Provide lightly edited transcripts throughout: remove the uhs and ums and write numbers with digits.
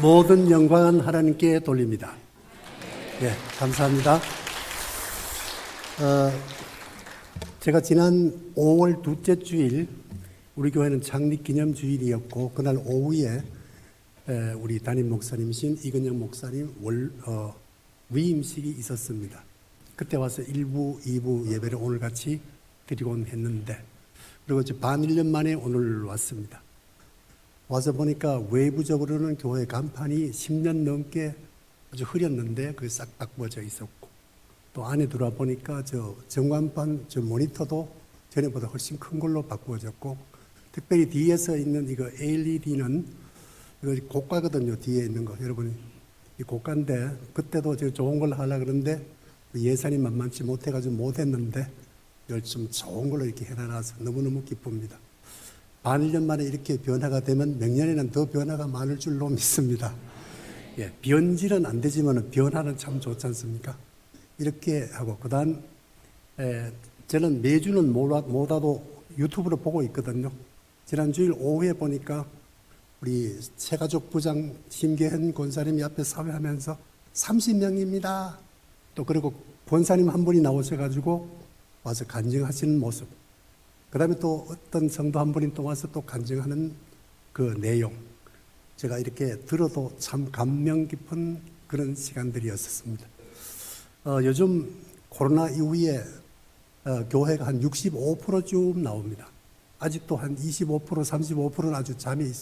모든 영광은 하나님께 돌립니다. 네, 감사합니다. 제가 지난 5월 둘째 주일, 우리 교회는 창립기념주일이었고 그날 오후에 우리 담임 목사님이신 이근영 목사님 위임식이 있었습니다. 그때 와서 1부, 2부 예배를 오늘 같이 드리곤 했는데, 그리고 이제 반 1년 만에 오늘 왔습니다. 와서 보니까 외부적으로는 교회 간판이 10년 넘게 아주 흐렸는데 그게 싹 바꿔져 있었고, 또 안에 들어와 보니까 저 전광판, 저 모니터도 전에보다 훨씬 큰 걸로 바꾸어졌고, 특별히 뒤에서 있는 이거 LED는 이거 고가거든요. 뒤에 있는 거 여러분, 이 고가인데 그때도 저 좋은 걸 하려고 그러는데 예산이 만만치 못해가지고 못했는데 좀 좋은 걸로 이렇게 해놔서 너무너무 기쁩니다. 반 1년 만에 이렇게 변화가 되면 내년에는 더 변화가 많을 줄로 믿습니다. 예, 변질은 안 되지만 변화는 참 좋지 않습니까? 이렇게 하고, 그 다음 저는 매주는 못와도 유튜브로 보고 있거든요. 지난 주일 오후에 보니까 우리 새가족 부장 심계현 권사님이 앞에 사회하면서 30명입니다. 또 그리고 권사님 한 분이 나오셔가지고 와서 간증하시는 모습, 그 다음에 또 어떤 성도 한 분이 또 와서 또 간증하는 그 내용, 제가 이렇게 들어도 참 감명 깊은 그런 시간들이었습니다. 요즘 코로나 이후에 교회가 한 65%쯤 나옵니다. 아직도 한 25%, 35%는 아주 잠이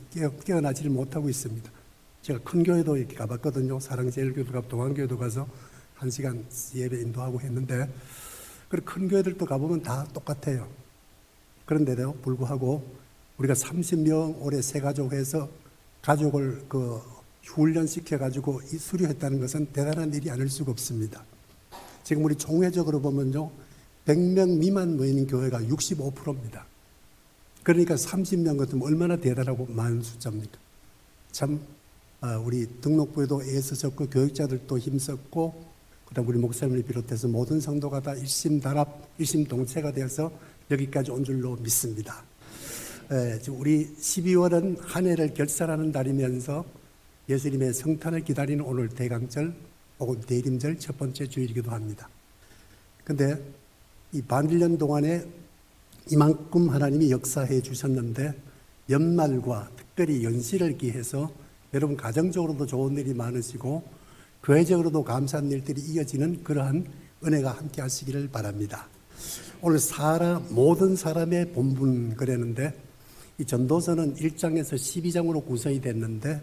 깨어나지를 못하고 있습니다. 제가 큰 교회도 이렇게 가봤거든요. 사랑제일교회도 가고 동안교회도 가서 1시간 예배 인도하고 했는데, 그리고 큰 교회들도 가보면 다 똑같아요. 그런데도 불구하고 우리가 30명 올해 새가족에서 가족을 훈련시켜가지고 수료했다는 것은 대단한 일이 아닐 수가 없습니다. 지금 우리 총회적으로 보면요, 100명 미만 모이는 교회가 65%입니다. 그러니까 30명 같으면 얼마나 대단하고 많은 숫자입니까? 참 우리 등록부에도 애쓰셨고 교육자들도 힘썼고, 그다음 우리 목사님을 비롯해서 모든 성도가 다 일심단합, 일심동체가 되어서 여기까지 온 줄로 믿습니다. 우리 12월은 한 해를 결산하는 달이면서 예수님의 성탄을 기다리는 오늘 대강절 혹은 대림절 첫 번째 주일이기도 합니다. 그런데 이 반 1년 동안에 이만큼 하나님이 역사해 주셨는데, 연말과 특별히 연시를 기해서 여러분 가정적으로도 좋은 일이 많으시고 교회적으로도 감사한 일들이 이어지는 그러한 은혜가 함께 하시기를 바랍니다. 오늘 모든 사람의 본분 그랬는데, 이 전도서는 1장에서 12장으로 구성이 됐는데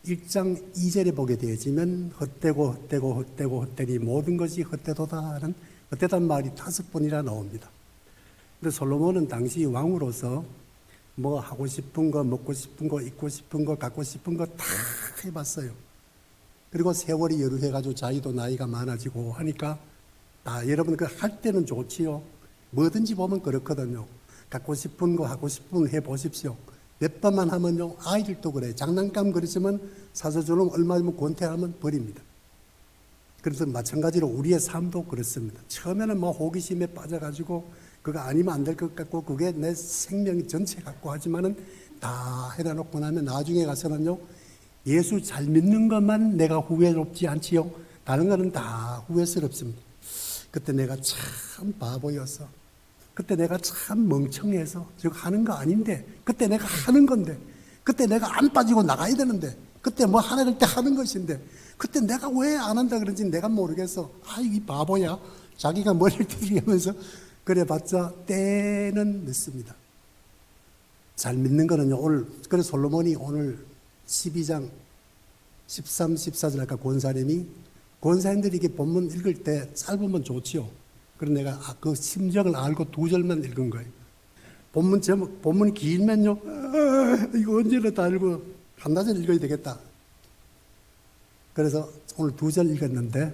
1장 2절에 보게 되어지면 헛되니 모든 것이 헛되도다 하는 헛되다는 말이 5번이나 나옵니다. 근데 솔로몬은 당시 왕으로서 뭐 하고 싶은 거, 먹고 싶은 거, 입고 싶은 거, 갖고 싶은 거 다 해봤어요. 그리고 세월이 여루해가지고 자기도 나이가 많아지고 하니까 여러분 그 할 때는 좋지요. 뭐든지 보면 그렇거든요. 갖고 싶은 거, 하고 싶은 거 해보십시오. 몇 번만 하면요, 아이들도 그래요. 장난감 그리시면 사서 주는 얼마면 권태하면 버립니다. 그래서 마찬가지로 우리의 삶도 그렇습니다. 처음에는 뭐 호기심에 빠져가지고 그거 아니면 안 될 것 같고 그게 내 생명 전체 같고 하지만은 다 해다 놓고 나면 나중에 가서는요, 예수 잘 믿는 것만 내가 후회롭지 않지요. 다른 거는 다 후회스럽습니다. 그때 내가 참 바보였어. 그때 내가 참 멍청해서 지금 하는 거 아닌데, 그때 내가 하는 건데, 그때 내가 안 빠지고 나가야 되는데, 그때 뭐 하나 때 하는 것인데, 그때 내가 왜 안 한다 그런지 내가 모르겠어. 이 바보야. 자기가 머리를 들이면서 그래봤자 때는 늦습니다. 잘 믿는 거는요, 그래서 솔로몬이 오늘 12장 13, 14절 아까 권사님들이 이게 본문 읽을 때 짧으면 좋지요. 그래서 내가 그 심정을 알고 2절만 읽은 거예요. 본문이 길면요, 이거 언제나 다 읽고 한나절 읽어야 되겠다. 그래서 오늘 2절 읽었는데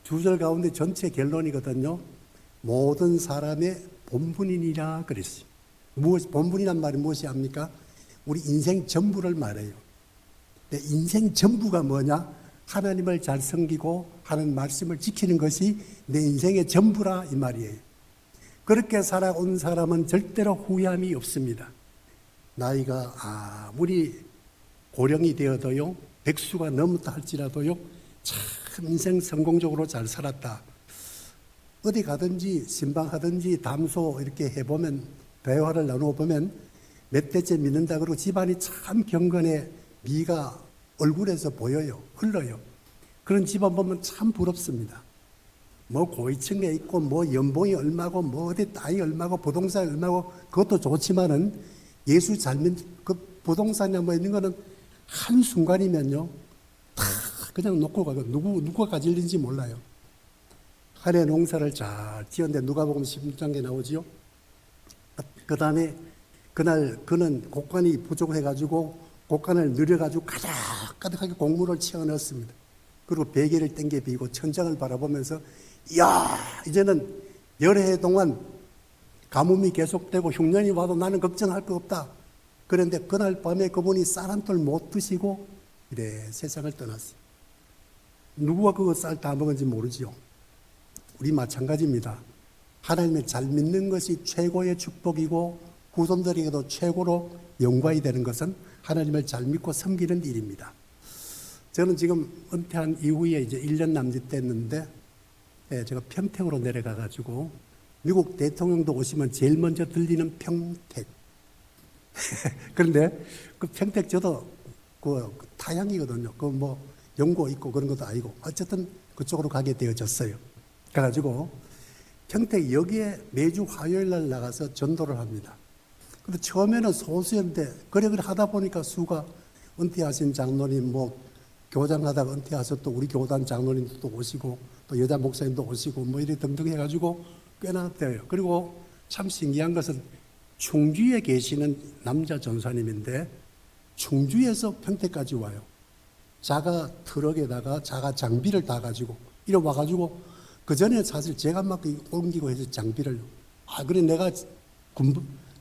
2절 가운데 전체 결론이거든요. 모든 사람의 본분이니라 그랬어요. 본분이란 말이 무엇이 합니까? 우리 인생 전부를 말해요. 인생 전부가 뭐냐? 하나님을 잘 섬기고 하는 말씀을 지키는 것이 내 인생의 전부라 이 말이에요. 그렇게 살아온 사람은 절대로 후회함이 없습니다. 나이가 아무리 고령이 되어도요, 백수가 넘었다 할지라도요, 참 인생 성공적으로 잘 살았다. 어디 가든지 신방하든지 담소 이렇게 해보면, 대화를 나눠보면 몇 대째 믿는다 그러고 집안이 참 경건해, 미가 얼굴에서 보여요. 흘러요. 그런 집안 보면 참 부럽습니다. 뭐 고위층에 있고 뭐 연봉이 얼마고 뭐 어디 땅이 얼마고 부동산이 얼마고 그것도 좋지만은 예수 잘 믿는 그 부동산이나 뭐 있는 거는 한순간이면요 다 그냥 놓고 가고 누가 가질는지 몰라요. 한 해 농사를 잘 지었는데 누가복음 16장에 나오지요. 그 다음에 그날 그는 곡간이 부족해가지고 곡간을 늘려가지고 가득하게 곡물을 채워 넣었습니다. 그리고 베개를 땡겨 비고 천장을 바라보면서 이야, 이제는 여러 해 동안 가뭄이 계속되고 흉년이 와도 나는 걱정할 거 없다. 그런데 그날 밤에 그분이 쌀 한 톨 못 드시고 이래 세상을 떠났어요. 누구가 그거 쌀 다 먹은지 모르지요. 우리 마찬가지입니다. 하나님을 잘 믿는 것이 최고의 축복이고 후손들에게도 최고로 영광이 되는 것은 하나님을 잘 믿고 섬기는 일입니다. 저는 지금 은퇴한 이후에 이제 1년 남짓 됐는데, 제가 평택으로 내려가가지고 미국 대통령도 오시면 제일 먼저 들리는 평택. 그런데 그 평택 저도 그 타향이거든요. 그 뭐 연고 있고 그런 것도 아니고 어쨌든 그쪽으로 가게 되어졌어요. 그래가지고 평택 여기에 매주 화요일 날 나가서 전도를 합니다. 근데 처음에는 소수였는데 그래 하다 보니까 수가 은퇴하신 장로님 뭐 교장하다가 은퇴하셔 또 우리 교단 장로님도 또 오시고 또 여자 목사님도 오시고 뭐 이래 등등 해가지고 꽤나 돼요. 그리고 참 신기한 것은 충주에 계시는 남자 전사님인데 충주에서 평택까지 와요. 자가 트럭에다가 자가 장비를 다 가지고 이래 와가지고 그 전에 사실 제가 막 옮기고 해서 장비를 그래 내가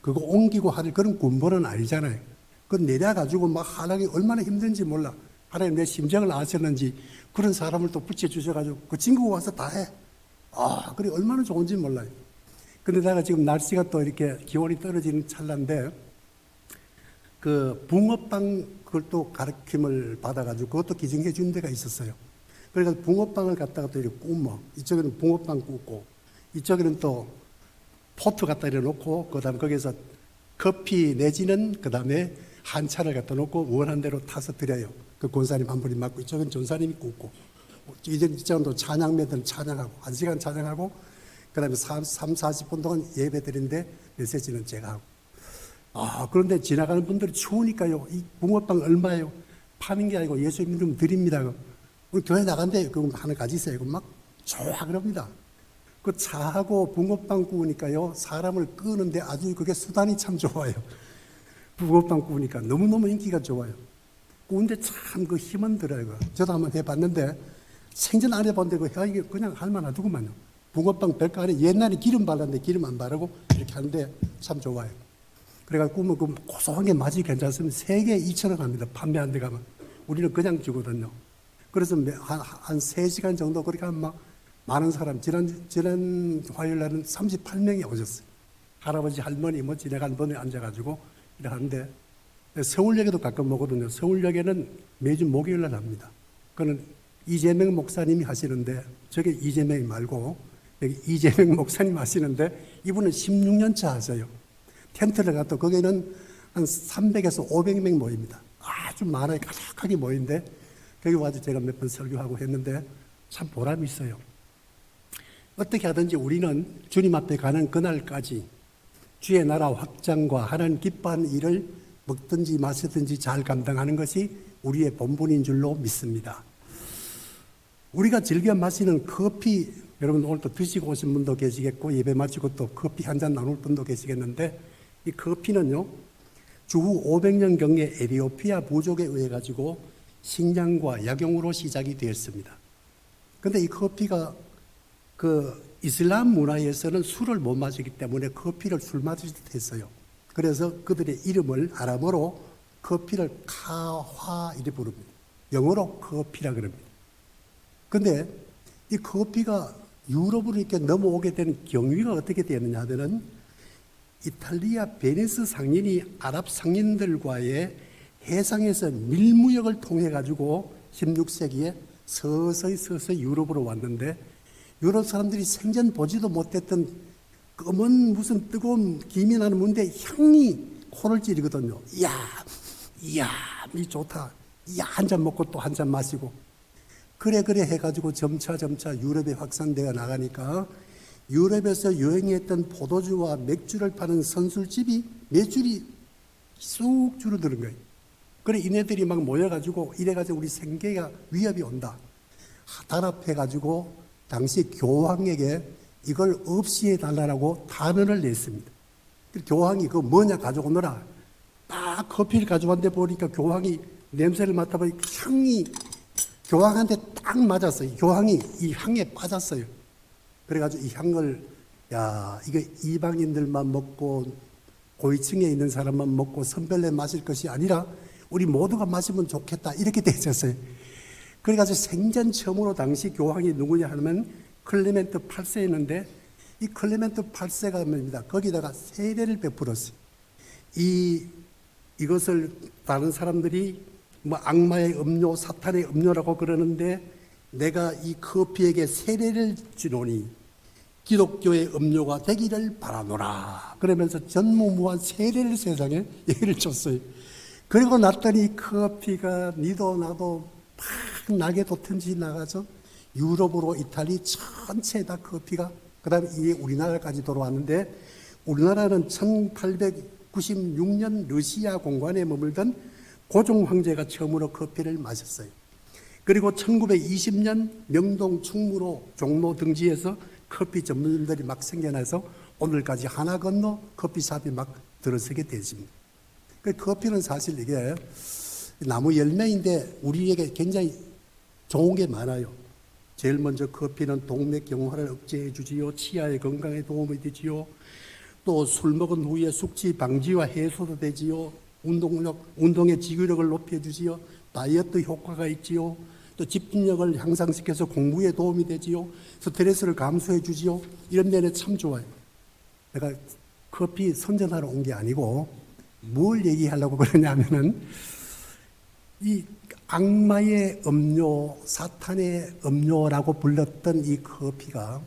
그거 옮기고 할 그런 군번은 아니잖아요. 그 내려가지고 막 하나님 얼마나 힘든지 몰라. 하나님 내 심정을 아셨는지 그런 사람을 또 붙여주셔가지고 그 친구가 와서 다 해. 그래 얼마나 좋은지 몰라요. 근데 내가 지금 날씨가 또 이렇게 기온이 떨어지는 찰나인데 그 붕어빵 그걸 또 가르침을 받아가지고 그것도 기증해 준 데가 있었어요. 그래서 붕어빵을 갖다가 또 이렇게 구워. 이쪽에는 붕어빵 굽고 이쪽에는 또 포트 갖다 놓고 그다음에 거기서 커피 내지는 그다음에 한차를 갖다 놓고 원하는 대로 타서 드려요. 그 권사님 한 분이 맡고 이쪽은 전사님이 굽고 이쪽은 또 찬양매들은 찬양하고 1시간 찬양하고 그다음에 40분 동안 예배 드리는데 메시지는 제가 하고 그런데 지나가는 분들이 추우니까요. 이 붕어빵 얼마예요? 파는 게 아니고 예수 믿으면 드립니다. 우리 교회 나간대 그거 하나 가지세요. 막 좋아 그럽니다. 그 차하고 붕어빵 구우니까요. 사람을 끄는데 아주 그게 수단이 참 좋아요. 붕어빵 구우니까 너무너무 인기가 좋아요. 구운데 참 그 힘은 들어요. 저도 한번 해봤는데 생전 안 해봤는데 이게 그냥 할만하더구만요. 붕어빵 별거 아니에요. 옛날에 기름 발랐는데 기름 안 바르고 이렇게 하는데 참 좋아요. 그래가지고 구우면 그 고소한 게 맛이 괜찮으면 3개에 2,000원 합니다. 판매한 데 가면. 우리는 그냥 주거든요. 그래서 한 3시간 정도 그렇게 하면 막 많은 사람, 지난 화요일 날은 38명이 오셨어요. 할아버지, 할머니, 뭐 지나간 번에 앉아가지고 이러는데 서울역에도 가끔 오거든요. 서울역에는 매주 목요일 날 합니다. 그거는 이재명 목사님이 하시는데 저게 이재명이 말고 여기 이재명 목사님 하시는데 이분은 16년 차 하세요. 텐트를 갖다 거기는 한 300에서 500명 모입니다. 아주 많아요. 가득하게 모인데 거기 와서 제가 몇 번 설교하고 했는데 참 보람이 있어요. 어떻게 하든지 우리는 주님 앞에 가는 그날까지 주의 나라 확장과 하나님 기뻐하는 일을 먹든지 마시든지 잘 감당하는 것이 우리의 본분인 줄로 믿습니다. 우리가 즐겨 마시는 커피, 여러분 오늘 또 드시고 오신 분도 계시겠고 예배 마치고 또 커피 한 잔 나눌 분도 계시겠는데 이 커피는요 주후 500년경에 에티오피아 부족에 의해 가지고 식량과 약용으로 시작이 되었습니다. 그런데 이 커피가 그 이슬람 문화에서는 술을 못 마시기 때문에 커피를 술 마시듯 했어요. 그래서 그들의 이름을 아람어로 커피를 카화 이렇게 부릅니다. 영어로 커피라 그럽니다. 그런데 이 커피가 유럽으로 이렇게 넘어오게 되는 경위가 어떻게 되었느냐 하면은 이탈리아 베니스 상인이 아랍 상인들과의 해상에서 밀무역을 통해 가지고 16세기에 서서히 유럽으로 왔는데, 유럽 사람들이 생전 보지도 못했던 검은 무슨 뜨거운 김이 나는 문데 향이 코를 찌르거든요. 이야, 이 좋다. 이야, 한 잔 먹고 또 한 잔 마시고. 그래 해가지고 점차 유럽에 확산되어 나가니까 유럽에서 유행했던 포도주와 맥주를 파는 선술집이 매출이 쑥 줄어드는 거예요. 그래 이네들이 막 모여가지고 이래가지고 우리 생계가 위협이 온다. 단합해가지고 당시 교황에게 이걸 없이 해달라고 단언을 냈습니다. 교황이 그거 뭐냐 가져오너라. 딱 커피를 가져왔는데 보니까 교황이 냄새를 맡아보니까 향이 교황한테 딱 맞았어요. 교황이 이 향에 빠졌어요. 그래가지고 이 향을, 야, 이거 이방인들만 먹고 고위층에 있는 사람만 먹고 선별내 마실 것이 아니라 우리 모두가 마시면 좋겠다. 이렇게 되었어요. 그래가지고 생전 처음으로 당시 교황이 누구냐 하면 클레멘트 8세였는데, 이 클레멘트 8세가 뭡니다. 거기다가 세례를 베풀었어요. 이것을 다른 사람들이 뭐 악마의 음료, 사탄의 음료라고 그러는데, 내가 이 커피에게 세례를 주노니 기독교의 음료가 되기를 바라노라. 그러면서 전무후무한 세례를 세상에 얘기를 줬어요. 그리고 났더니 커피가 니도 나도 막 나게 돋든지 나가서 유럽으로 이탈리 전체 다 커피가, 그 다음에 이게 우리나라까지 돌아왔는데, 우리나라는 1896년 러시아 공관에 머물던 고종 황제가 처음으로 커피를 마셨어요. 그리고 1920년 명동 충무로 종로 등지에서 커피 전문점들이 막 생겨나서 오늘까지 하나 건너 커피숍이 막 들어서게 되십니다. 그 커피는 사실 이게 나무 열매인데 우리에게 굉장히 좋은 게 많아요. 제일 먼저 커피는 동맥 경화를 억제해 주지요. 치아의 건강에 도움이 되지요. 또 술 먹은 후에 숙취 방지와 해소도 되지요. 운동의 지구력을 높여주지요. 다이어트 효과가 있지요. 또 집중력을 향상시켜서 공부에 도움이 되지요. 스트레스를 감소해 주지요. 이런 면에 참 좋아요. 내가 커피 선전하러 온 게 아니고 뭘 얘기하려고 그러냐면은 이 악마의 음료, 사탄의 음료라고 불렀던 이 커피가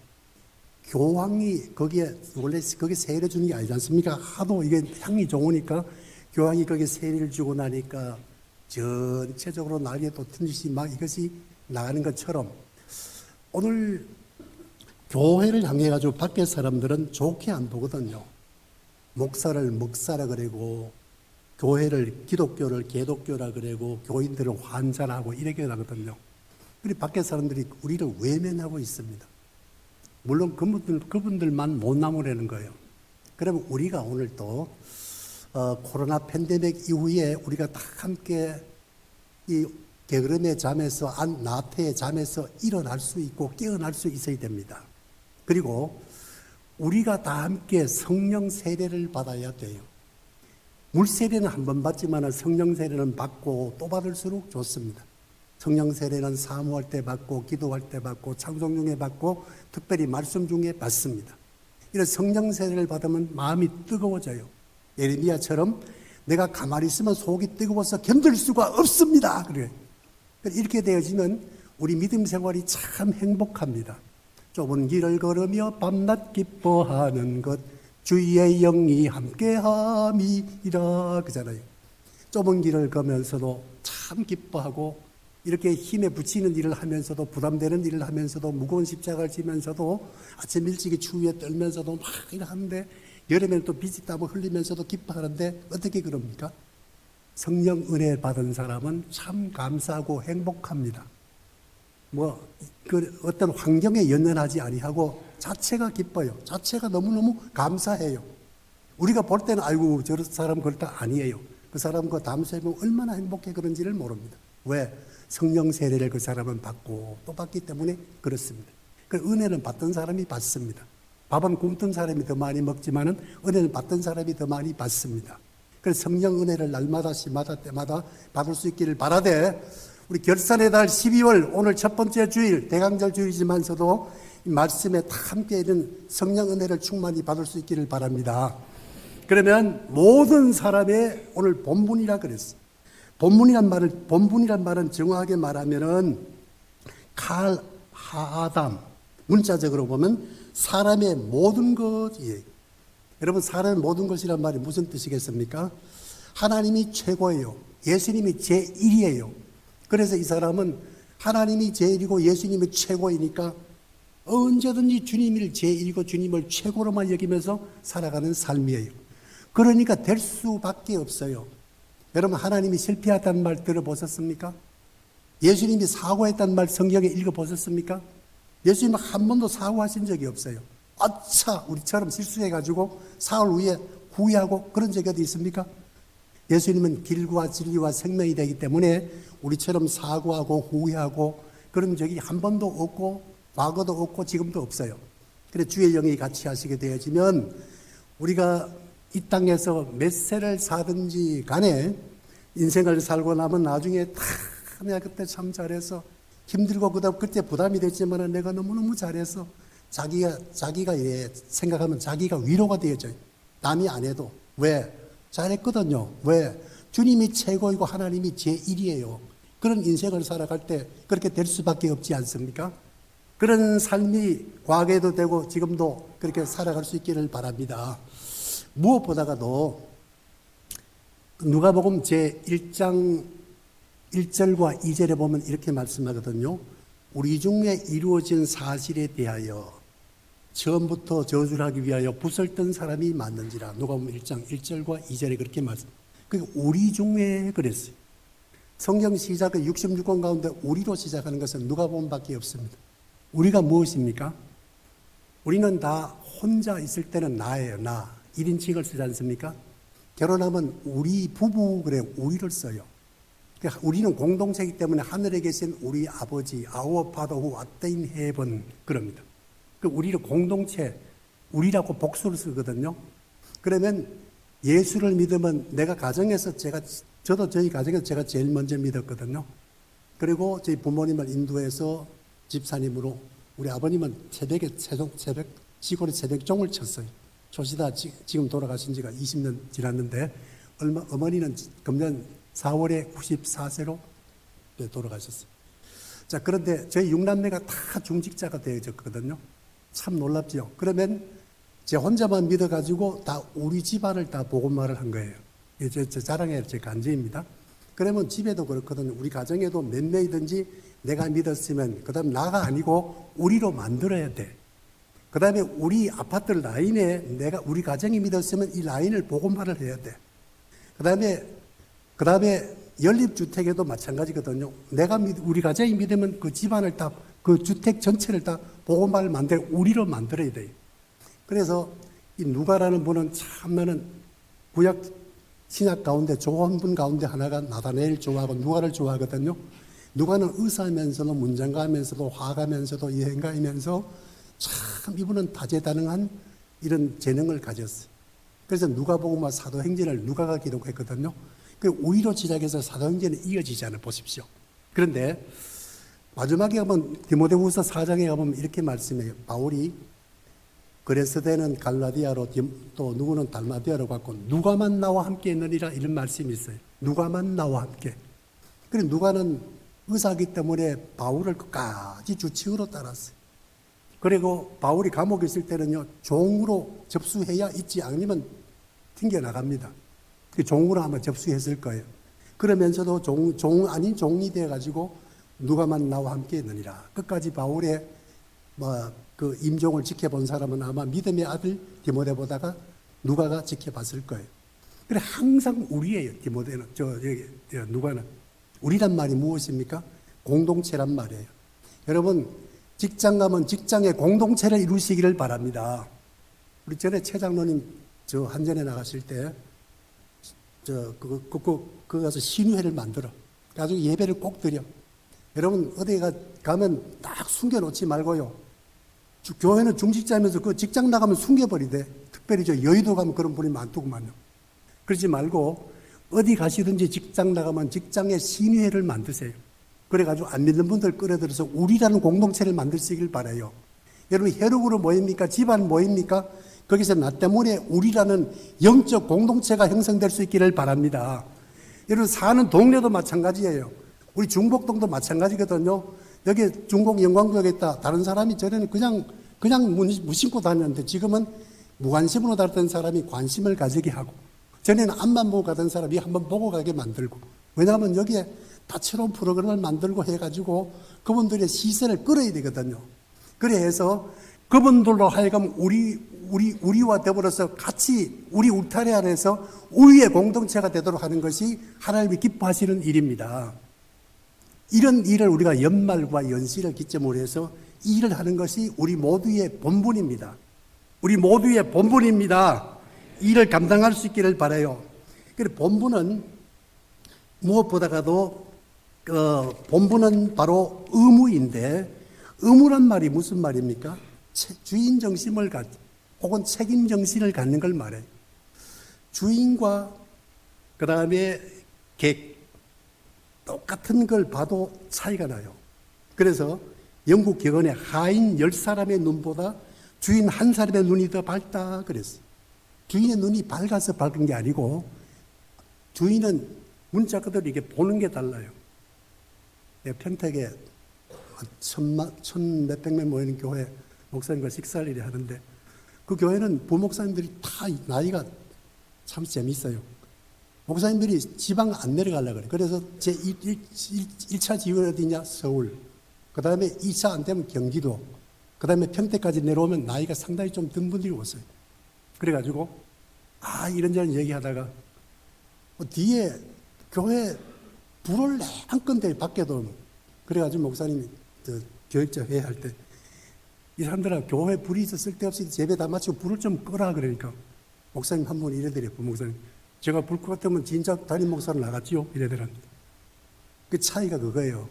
교황이 거기에 원래 거기 세례 주는 게 아니지 않습니까? 하도 이게 향이 좋으니까 교황이 거기에 세례를 주고 나니까 전체적으로 날개 돋은 듯이 막 이것이 나가는 것처럼 오늘 교회를 향해 가지고 밖에 사람들은 좋게 안 보거든요. 목사를 먹사라 그러고 교회를 기독교를 개독교라 그러고 교인들을 환자라고 이렇게 하거든요. 그리고 밖에 사람들이 우리를 외면하고 있습니다. 물론 그분들만 못 남으려는 거예요. 그러면 우리가 오늘 또 코로나 팬데믹 이후에 우리가 다 함께 이 게으름의 잠에서 나태의 잠에서 일어날 수 있고 깨어날 수 있어야 됩니다. 그리고 우리가 다 함께 성령 세례를 받아야 돼요. 물 세례는 한 번 받지만 성령 세례는 받고 또 받을수록 좋습니다. 성령 세례는 사모할 때 받고 기도할 때 받고 찬송 중에 받고 특별히 말씀 중에 받습니다. 이런 성령 세례를 받으면 마음이 뜨거워져요. 예레미야처럼 내가 가만히 있으면 속이 뜨거워서 견딜 수가 없습니다. 그래. 이렇게 되어지면 우리 믿음 생활이 참 행복합니다. 좁은 길을 걸으며 밤낮 기뻐하는 것 주의 영이 함께함이라 그잖아요. 좁은 길을 가면서도 참 기뻐하고 이렇게 힘에 부치는 일을 하면서도 부담되는 일을 하면서도 무거운 십자가를 지면서도 아침 일찍이 추위에 떨면서도 막 이러는데 여름에는 또 빛이 땀을 흘리면서도 기뻐하는데 어떻게 그럽니까? 성령 은혜 받은 사람은 참 감사하고 행복합니다. 어떤 환경에 연연하지 아니하고 자체가 기뻐요. 자체가 너무너무 감사해요. 우리가 볼 때는 아이고 저 사람 그렇다 아니에요. 그 사람 그 다음 세면 얼마나 행복해 그런지를 모릅니다. 왜? 성령 세례를 그 사람은 받고 또 받기 때문에 그렇습니다. 그 은혜는 받던 사람이 받습니다. 밥은 굶던 사람이 더 많이 먹지만은 은혜는 받던 사람이 더 많이 받습니다. 그래서 성령 은혜를 날마다 시마다 때마다 받을 수 있기를 바라되 우리 결산의 달 12월 오늘 첫 번째 주일 대강절 주일이지만서도 이 말씀에 다 함께 있는 성령 은혜를 충만히 받을 수 있기를 바랍니다. 그러면 모든 사람의 오늘 본분이라 그랬어요. 본분이란 말은 정확하게 말하면은 칼 하아담, 문자적으로 보면 사람의 모든 것이에요. 여러분, 사람의 모든 것이란 말이 무슨 뜻이겠습니까? 하나님이 최고예요. 예수님이 제1이에요. 그래서 이 사람은 하나님이 제1이고 예수님이 최고이니까 언제든지 주님을 제1이고 주님을 최고로만 여기면서 살아가는 삶이에요. 그러니까 될 수밖에 없어요. 여러분, 하나님이 실패했다는 말 들어보셨습니까? 예수님이 사고했다는 말 성경에 읽어보셨습니까? 예수님은 한 번도 사고하신 적이 없어요. 아차, 우리처럼 실수해가지고 사흘 후에 후회하고 그런 적이 어디 있습니까? 예수님은 길과 진리와 생명이 되기 때문에 우리처럼 사고하고 후회하고 그런 적이 한 번도 없고 과거도 없고 지금도 없어요. 그래서 주의 영이 같이 하시게 되어지면 우리가 이 땅에서 몇 세를 사든지 간에 인생을 살고 나면 나중에 다 내가 그때 참 잘해서 힘들고 그때 부담이 됐지만 내가 너무너무 잘해서 자기가 생각하면 자기가 위로가 되어져요. 남이 안 해도. 왜? 잘했거든요. 왜? 주님이 최고이고 하나님이 제1이에요. 그런 인생을 살아갈 때 그렇게 될 수밖에 없지 않습니까? 그런 삶이 과거에도 되고 지금도 그렇게 살아갈 수 있기를 바랍니다. 무엇보다도 누가복음 제1장 1절과 2절에 보면 이렇게 말씀하거든요. 우리 중에 이루어진 사실에 대하여 처음부터 저주를 하기 위하여 붓을 뜬 사람이 많는지라. 누가복음 1장 1절과 2절에 그렇게 말씀. 그러니까 우리 중에 그랬어요. 성경 시작은 66권 가운데 우리로 시작하는 것은 누가복음밖에 없습니다. 우리가 무엇입니까? 우리는 다 혼자 있을 때는 나예요. 나. 1인칭을 쓰지 않습니까? 결혼하면 우리 부부 그래 우리를 써요. 그러니까 우리는 공동체이기 때문에 하늘에 계신 우리 아버지 Our Father who art in heaven 그럽니다. 그 우리를 공동체 우리라고 복수를 쓰거든요. 그러면 예수를 믿으면 내가 가정에서 저도 저희 가정에서 제가 제일 먼저 믿었거든요. 그리고 저희 부모님을 인도해서 집사님으로 우리 아버님은 새벽 시골에 새벽종을 쳤어요. 조시다 지금 돌아가신 지가 20년 지났는데 어머니는 금년 4월에 94세로 돌아가셨어요. 자, 그런데 저희 6남매가 다 중직자가 되어졌거든요. 참 놀랍죠. 그러면 제 혼자만 믿어가지고 다 우리 집안을 다 복음화를 한 거예요. 제 자랑의 제 간증입니다. 그러면 집에도 그렇거든요. 우리 가정에도 몇 명이든지 내가 믿었으면 그 다음 나가 아니고 우리로 만들어야 돼. 그 다음에 우리 아파트 라인에 우리 가정이 믿었으면 이 라인을 복음화를 해야 돼. 그 다음에 연립주택에도 마찬가지거든요. 우리 가정이 믿으면 그 집안을 다, 그 주택 전체를 다 복음화를 우리로 만들어야 돼요. 그래서 이 누가라는 분은 참나는 구약 신약 가운데 좋은 분 가운데 하나가 나다나엘 좋아하고 누가를 좋아하거든요. 누가는 의사면서도 문장가면서도 화가면서도 여행가이면서 참 이분은 다재다능한 이런 재능을 가졌어요. 그래서 누가복음과 사도행전을 누가가 기록했거든요. 그 우리로 시작해서 사도행전이 이어지잖아요. 보십시오. 그런데 마지막에 가면 디모데후서 4장에 가보면 이렇게 말씀해요. 바울이 그레스데는 갈라디아로 또 누구는 달마디아로 갔고 누가만 나와 함께 있느니라 이런 말씀이 있어요. 누가만 나와 함께. 그리고 누가는 의사이기 때문에 바울을 끝까지 주치의로 따랐어요. 그리고 바울이 감옥에 있을 때는요, 종으로 접수해야 있지 않으면 튕겨나갑니다. 종으로 아마 접수했을 거예요. 그러면서도 종 아닌 종이 되어가지고 누가만 나와 함께 있느니라. 끝까지 바울의 그 임종을 지켜본 사람은 아마 믿음의 아들 디모데보다가 누가가 지켜봤을 거예요. 그래 항상 우리예요. 디모데는 누가는 우리란 말이 무엇입니까? 공동체란 말이에요. 여러분 직장 가면 직장의 공동체를 이루시기를 바랍니다. 우리 전에 최 장로님 한전에 나가실 때 그거 가서 신유회를 만들어 가지고 예배를 꼭 드려. 여러분 어디 가면 딱 숨겨놓지 말고요. 교회는 중직자면서 그 직장 나가면 숨겨버리대. 특별히 여의도 가면 그런 분이 많더구만요. 그러지 말고 어디 가시든지 직장 나가면 직장에 신유회를 만드세요. 그래가지고 안 믿는 분들 끌어들여서 우리라는 공동체를 만드시길 바라요. 여러분 혈육으로 모입니까? 집안 모입니까? 거기서 나 때문에 우리라는 영적 공동체가 형성될 수 있기를 바랍니다. 여러분 사는 동네도 마찬가지예요. 우리 중복동도 마찬가지거든요. 여기 중복 영광교회에 있다. 다른 사람이 전에는 그냥 무심코 다녔는데 지금은 무관심으로 다녔던 사람이 관심을 가지게 하고, 전에는 앞만 보고 가던 사람이 한번 보고 가게 만들고, 왜냐하면 여기에 다채로운 프로그램을 만들고 해가지고 그분들의 시선을 끌어야 되거든요. 그래 해서 그분들로 하여금 우리와 더불어서 같이 우리 울타리 안에서 우리의 공동체가 되도록 하는 것이 하나님이 기뻐하시는 일입니다. 이런 일을 우리가 연말과 연시를 기점으로 해서 일을 하는 것이 우리 모두의 본분입니다. 우리 모두의 본분입니다. 일을 감당할 수 있기를 바라요. 그래서 본분은 무엇보다도 본분은 바로 의무인데, 의무란 말이 무슨 말입니까? 주인 정신을 혹은 책임 정신을 갖는 걸 말해요. 주인과 그 다음에 똑같은 걸 봐도 차이가 나요. 그래서 영국 격언에 하인 10사람의 눈보다 주인 한 사람의 눈이 더 밝다 그랬어요. 주인의 눈이 밝아서 밝은 게 아니고 주인은 문자 그대로 이게 보는 게 달라요. 평택에 천 몇백 명 모이는 교회 목사님과 식사를 이래 하는데, 그 교회는 부목사님들이 다 나이가 참 재밌어요. 목사님들이 지방 안 내려가려고 그래. 그래서 제 1차 지역은 어디냐? 서울. 그 다음에 2차 안 되면 경기도. 그 다음에 평택까지 내려오면 나이가 상당히 좀 든 분들이 오세요. 그래가지고, 이런저런 얘기하다가, 뒤에 교회 불을 내한 건데, 밖에도. 그래가지고 목사님이 교육자 회의할 때, 이 사람들아, 교회 불이 있어 쓸데없이 예배 다 마치고 불을 좀 끄라. 그러니까, 목사님 한 분 이래더래요, 부목사님. 제가 불 것 같으면 진짜 담임 목사를 나갔지요? 이래더랍니다. 그 차이가 그거예요.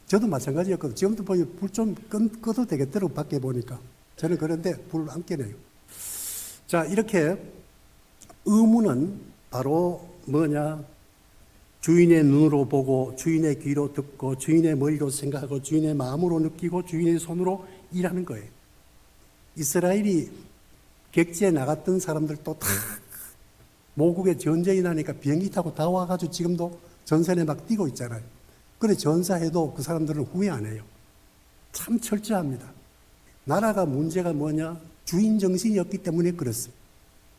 저도 마찬가지였거든요. 지금도 보니 불 좀 꺼도 되겠더라고, 밖에 보니까. 저는 그런데 불을 안 꺼내요. 자, 이렇게 의무는 바로 뭐냐? 주인의 눈으로 보고, 주인의 귀로 듣고, 주인의 머리로 생각하고, 주인의 마음으로 느끼고, 주인의 손으로 일하는 거예요. 이스라엘이 객지에 나갔던 사람들도 다 모국에 전쟁이 나니까 비행기 타고 다 와가지고 지금도 전선에 막 뛰고 있잖아요. 그래 전사해도 그 사람들은 후회 안 해요. 참 철저합니다. 나라가 문제가 뭐냐? 주인 정신이었기 때문에 그렇습니다.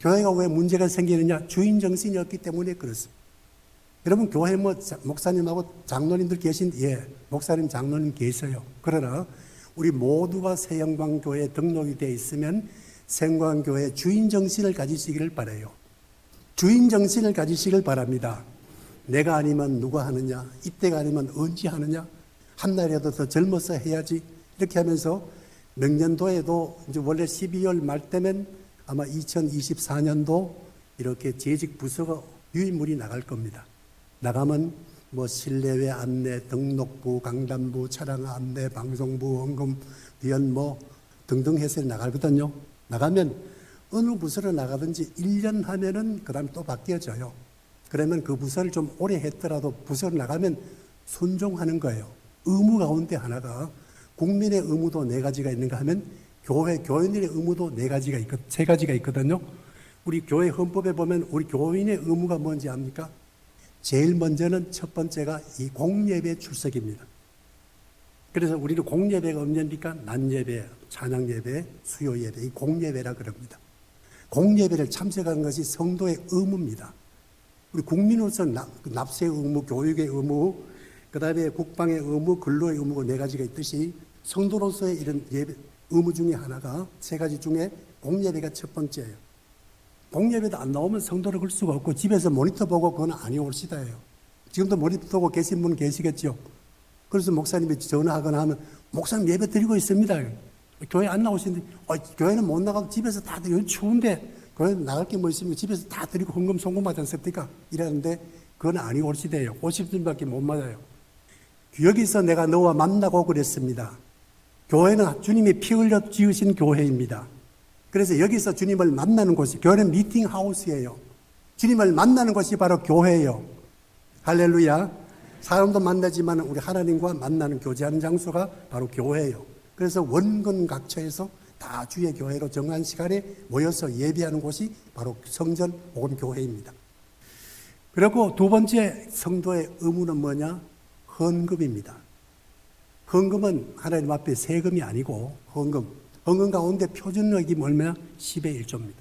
교회가 왜 문제가 생기느냐? 주인 정신이었기 때문에 그렇습니다. 여러분 교회 목사님하고 장로님들 계신, 목사님 장로님 계세요. 그러나 우리 모두가 새영광교회에 등록이 되어 있으면 새영광교회 주인 정신을 가지시기를 바라요. 주인 정신을 가지시길 바랍니다. 내가 아니면 누가 하느냐? 이때가 아니면 언제 하느냐? 한 달이라도 더 젊어서 해야지. 이렇게 하면서 명년도에도 이제 원래 12월 말 때면 아마 2024년도 이렇게 재직 부서가 유인물이 나갈 겁니다. 나가면 뭐 실내외 안내, 등록부, 강단부, 차량 안내, 방송부, 원금, 비연 뭐 등등 해서 나가거든요. 나가면 어느 부서로 나가든지 1년 하면은 그 다음에 또 바뀌어져요. 그러면 그 부서를 좀 오래 했더라도 부서로 나가면 순종하는 거예요. 의무 가운데 하나가 국민의 의무도 4가지가 있는가 하면 교인들의 의무도 3가지가 있거든요. 우리 교회 헌법에 보면 우리 교인의 의무가 뭔지 압니까? 제일 먼저는 첫 번째가 이 공예배 출석입니다. 그래서 우리는 공예배가 없냐니까 낮예배, 찬양예배, 수요예배, 이 공예배라 그럽니다. 공예배를 참석하는 것이 성도의 의무입니다. 우리 국민으로서 납세의 의무, 교육의 의무, 그 다음에 국방의 의무, 근로의 의무가 4가지가 있듯이 성도로서의 이런 예배, 의무 중에 하나가 3가지 중에 공예배가 첫 번째예요. 공예배도 안 나오면 성도를 걸 수가 없고 집에서 모니터 보고 그건 아니올시다예요. 지금도 모니터 보고 계신 분 계시겠죠. 그래서 목사님이 전화하거나 하면 목사님 예배 드리고 있습니다. 교회 안 나오시는데 교회는 못 나가고 집에서 다 드리고 추운데 교회 나갈 게 뭐 있습니까? 집에서 다 드리고 헌금 송금하지 않습니까? 이러는데 그건 아니올시대요. 50분밖에 못 맞아요. 여기서 내가 너와 만나고 그랬습니다. 교회는 주님이 피 흘려 지으신 교회입니다. 그래서 여기서 주님을 만나는 곳이, 교회는 미팅하우스예요. 주님을 만나는 곳이 바로 교회예요. 할렐루야. 사람도 만나지만 우리 하나님과 만나는 교제하는 장소가 바로 교회예요. 그래서 원근각처에서 다 주의 교회로 정한 시간에 모여서 예배하는 곳이 바로 성전 혹은 교회입니다. 그리고 두 번째 성도의 의무는 뭐냐? 헌금입니다. 헌금은 하나님 앞에 세금이 아니고 헌금 가운데 표준액이 뭐냐? 10의 1조입니다.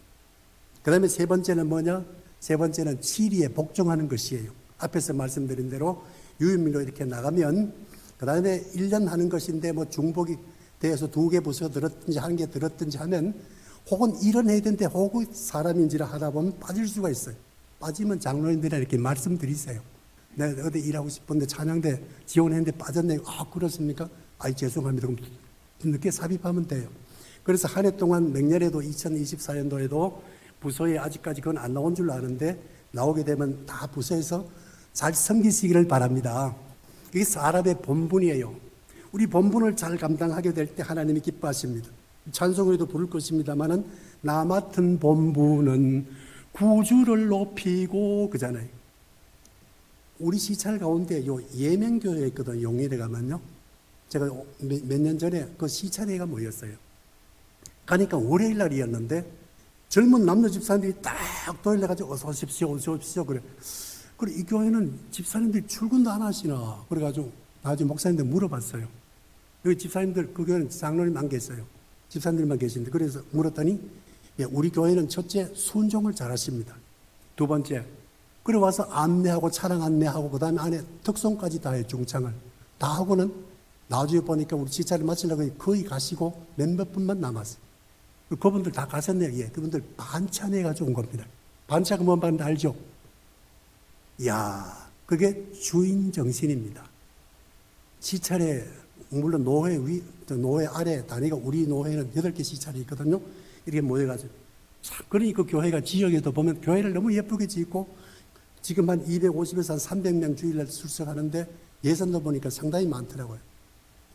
그 다음에 세 번째는 뭐냐? 세 번째는 치리에 복종하는 것이에요. 앞에서 말씀드린 대로 유일민로 이렇게 나가면 그 다음에 1년 하는 것인데 뭐 중복이 돼서 2개 부서 들었든지 1개 들었든지 하면 혹은 일은 해야 되는데 혹은 사람인지라 하다 보면 빠질 수가 있어요. 빠지면 장로님들이 이렇게 말씀드리세요. 내가 어디 일하고 싶은데 찬양대 지원했는데 빠졌네. 아, 그렇습니까? 아이, 죄송합니다. 그럼 늦게 삽입하면 돼요. 그래서 한 해 동안 맹년에도 2024년도에도 부서에 아직까지 그건 안 나온 줄로 아는데 나오게 되면 다 부서에서 잘 섬기시기를 바랍니다. 이게 사람의 본분이에요. 우리 본분을 잘 감당하게 될 때 하나님이 기뻐하십니다. 찬송으로도 부를 것입니다만은 나 맡은 본분은 구주를 높이고 그잖아요. 우리 시찰 가운데 요 예명교회에 있거든. 용인에 가면요. 제가 몇 년 전에 그 시찰회가 모였어요. 가니까 월요일 날이었는데 젊은 남녀 집사님들이 딱 도일해가지고 어서 오십시오, 어서 오십시오. 그래 이 교회는 집사님들이 출근도 안 하시나. 그래가지고 나중에 목사님들 물어봤어요. 여기 집사님들, 그 교회는 장로님 안 계세요. 집사님들만 계신데. 그래서 물었더니 우리 교회는 첫째 순종을 잘 하십니다. 두 번째, 그래 와서 안내하고 차량 안내하고 그 다음에 안에 특송까지 다 해요. 중창을 다 하고는 나중에 보니까 우리 지차를 마치려고 거의 가시고 몇몇 분만 남았어요. 그분들 다 가셨네요. 예, 그분들 반찬해가지고 온 겁니다. 반차가 뭔 말인지 알죠? 이야, 그게 주인 정신입니다. 시찰에 물론 노회 아래 단위가 우리 노회는 8개 시찰이 있거든요. 이렇게 모여가지고 그러니까 그 교회가 지역에도 보면 교회를 너무 예쁘게 짓고 지금 한 250에서 한 300명 주일날 출석하는데 예산도 보니까 상당히 많더라고요.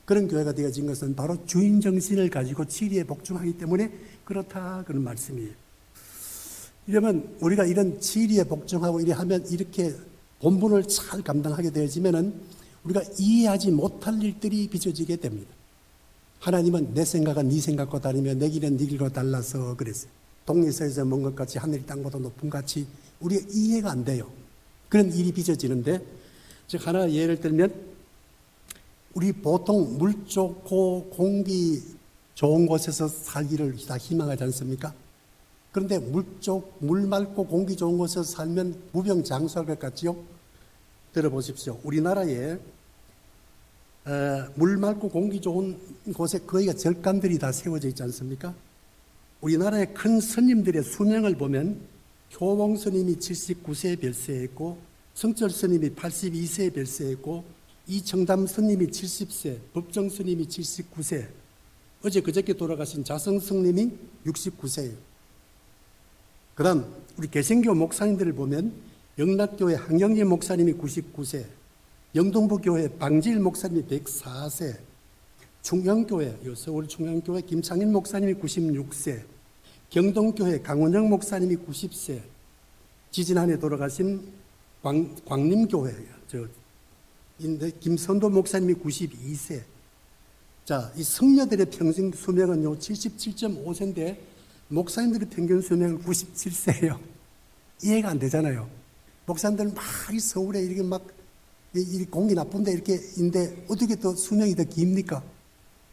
그런 교회가 되어진 것은 바로 주인 정신을 가지고 치리에 복종하기 때문에 그렇다 그런 말씀이에요. 이러면 우리가 이런 치리에 복종하고 이래 하면 이렇게 본분을 잘 감당하게 되어지면은 우리가 이해하지 못할 일들이 빚어지게 됩니다. 하나님은 내 생각은 네 생각과 다르며 내 길은 네 길과 달라서 그랬어요. 동리서에서 먼 것 같이 하늘이 땅보다 높은 같이 우리가 이해가 안 돼요. 그런 일이 빚어지는데, 즉 하나 예를 들면 우리 보통 물 좋고 공기 좋은 곳에서 살기를 다 희망하지 않습니까? 그런데 물 맑고 공기 좋은 곳에서 살면 무병장수할 것 같지요? 들어보십시오. 우리나라에 물 맑고 공기 좋은 곳에 거기가 절간들이 다 세워져 있지 않습니까? 우리나라의 큰 스님들의 수명을 보면 효봉 스님이 79세에 별세했고 성철 스님이 82세에 별세했고 이청담 스님이 70세, 법정 스님이 79세, 어제 그저께 돌아가신 자성 스님이 69세예요. 그 다음 우리 개신교 목사님들을 보면 영락교회 항영진 목사님이 99세, 영동부교회 방지일 목사님이 104세, 충영교회, 서울 충영교회 김창일 목사님이 96세, 경동교회 강원영 목사님이 90세, 지지난해 돌아가신 광림교회 김선도 목사님이 92세. 자, 이 성녀들의 평균 수명은요 77.5세인데 목사님들의 평균 수명은 97세예요. 이해가 안 되잖아요. 목사님들은 막 이 서울에 이렇게 막 이 공기 나쁜데 이렇게 인데 어떻게 더 수명이 더 깁니까?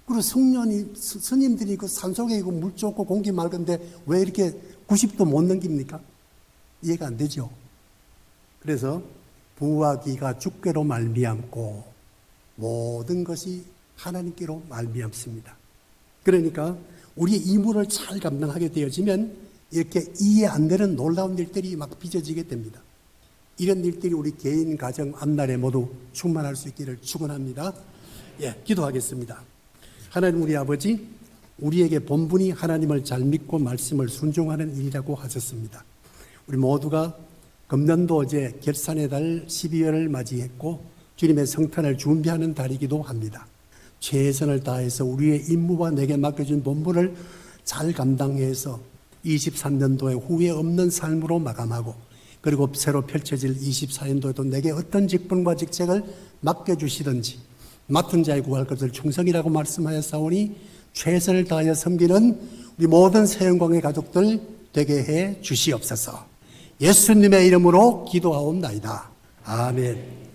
그리고 스님들이 그 산속에 있고 물 좋고 공기 맑은데 왜 이렇게 90도 못 넘깁니까? 이해가 안 되죠. 그래서 부와 기가 주께로 말미암고 모든 것이 하나님께로 말미암습니다. 그러니까 우리의 임무를 잘 감당하게 되어지면 이렇게 이해 안 되는 놀라운 일들이 막 빚어지게 됩니다. 이런 일들이 우리 개인, 가정, 앞날에 모두 충만할 수 있기를 축원합니다. 예, 기도하겠습니다. 하나님 우리 아버지, 우리에게 본분이 하나님을 잘 믿고 말씀을 순종하는 일이라고 하셨습니다. 우리 모두가 금년도 어제 결산의 달 12월을 맞이했고 주님의 성탄을 준비하는 달이기도 합니다. 최선을 다해서 우리의 임무와 내게 맡겨준 본분을 잘 감당해서 23년도에 후회 없는 삶으로 마감하고 그리고 새로 펼쳐질 24년도에도 내게 어떤 직분과 직책을 맡겨주시든지 맡은 자의 구할 것을 충성이라고 말씀하였사오니 최선을 다하여 섬기는 우리 모든 새영광의 가족들 되게 해 주시옵소서. 예수님의 이름으로 기도하옵나이다. 아멘.